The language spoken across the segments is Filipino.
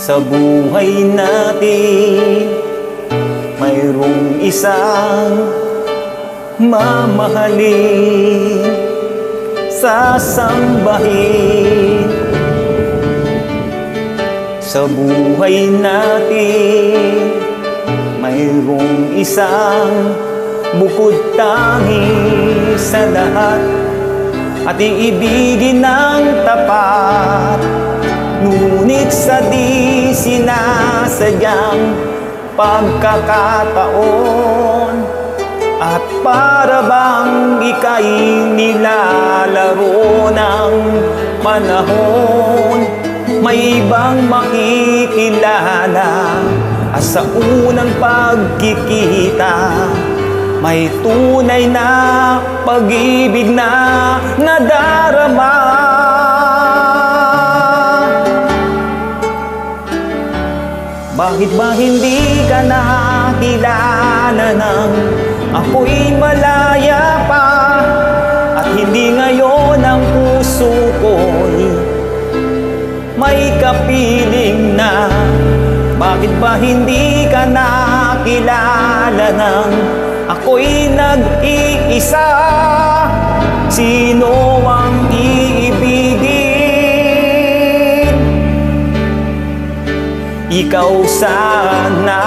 Sa buhay natin, mayroong isang mamahalin, sasambahin. Sa buhay natin, mayroong isang bukod tangi sa lahat, at iibigin ng tapat. Ngunit sa di sinasadyang pagkakataon, at para bang ika'y nilalaro ng panahon, may ibang makikilala. At sa unang pagkikita, may tunay na pag-ibig na nadarama. Bakit ba hindi ka nakilala nang ako'y malaya pa? At hindi ngayon ang puso ko'y may kapiling na. Bakit ba hindi ka nakilala nang ako'y nag-iisa? Sino ang iibigin? Ikaw sana.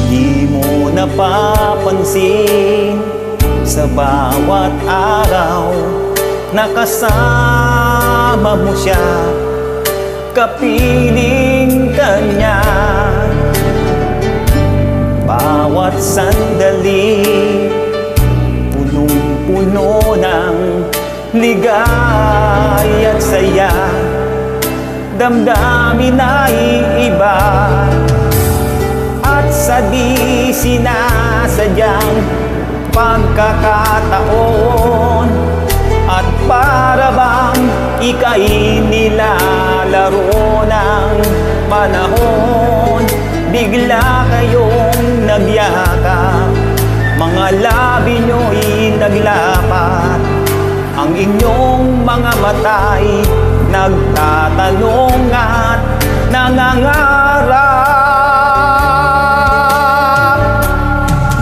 Di mo napapansin sa bawat araw nakasama mo siya, kapiling ka niya. Bawat sandali, punong-puno ng ligay at saya. Damdamin ay iba, at sa di sinasadyang pagkakataon, at para bang ika'y nilalaro ng panahon, bigla kayong nagyakap, mga labi nyo'y naglapat, ang inyong mga mata'y nagtatanong at nangangarap.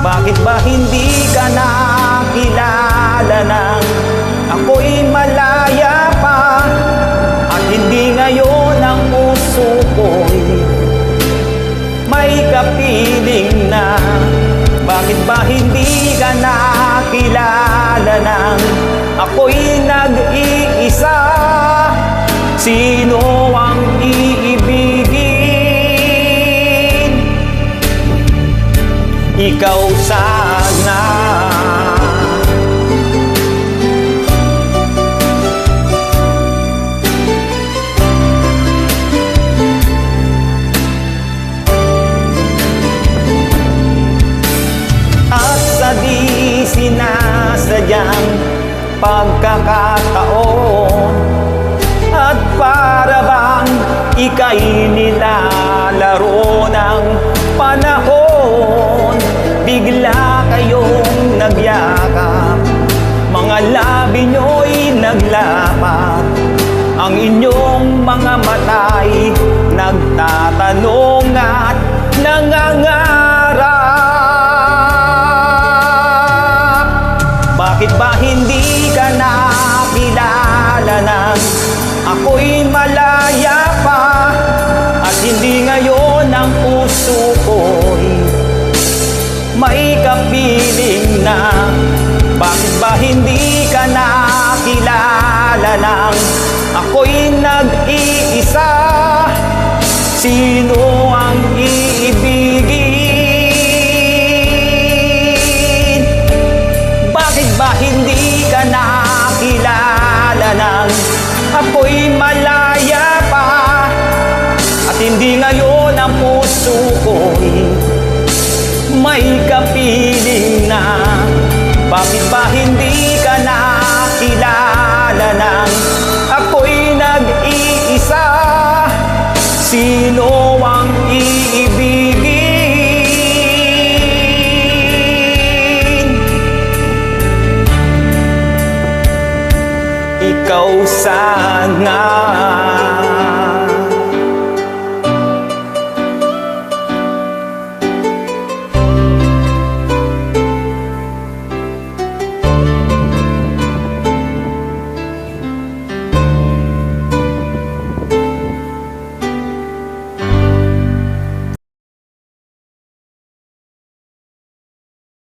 Bakit ba hindi ka nakilala nang ako'y malaya pa? At hindi ngayon ang puso ko'y may kapiling na. Bakit ba hindi ka nakilala nang ako'y nag-iisa? Sino ang iibigin? Ikaw sana. Di sinasadyang pagkakataon, at para bang ika'y nilalaro ng panahon, bigla kayong nagyakap, mga labi nyo'y naglapat, ang inyong mga mata'y nagtatanong at nangangarap. Bakit ba hindi ka nakilala nang ako'y malaya pa? At hindi ngayon ang puso ko'y may kapiling na. Bakit ba hindi ka nakilala nang ako'y nag-iisa? Sino ang iibigin? Ba hindi ka nakilala nang ako'y malaya pa? At hindi ngayon ang puso ko'y may kapiling na. Bakit ba hindi ka nakilala nang ako'y nag-iisa? Sino ang iibigin? ikaw sana.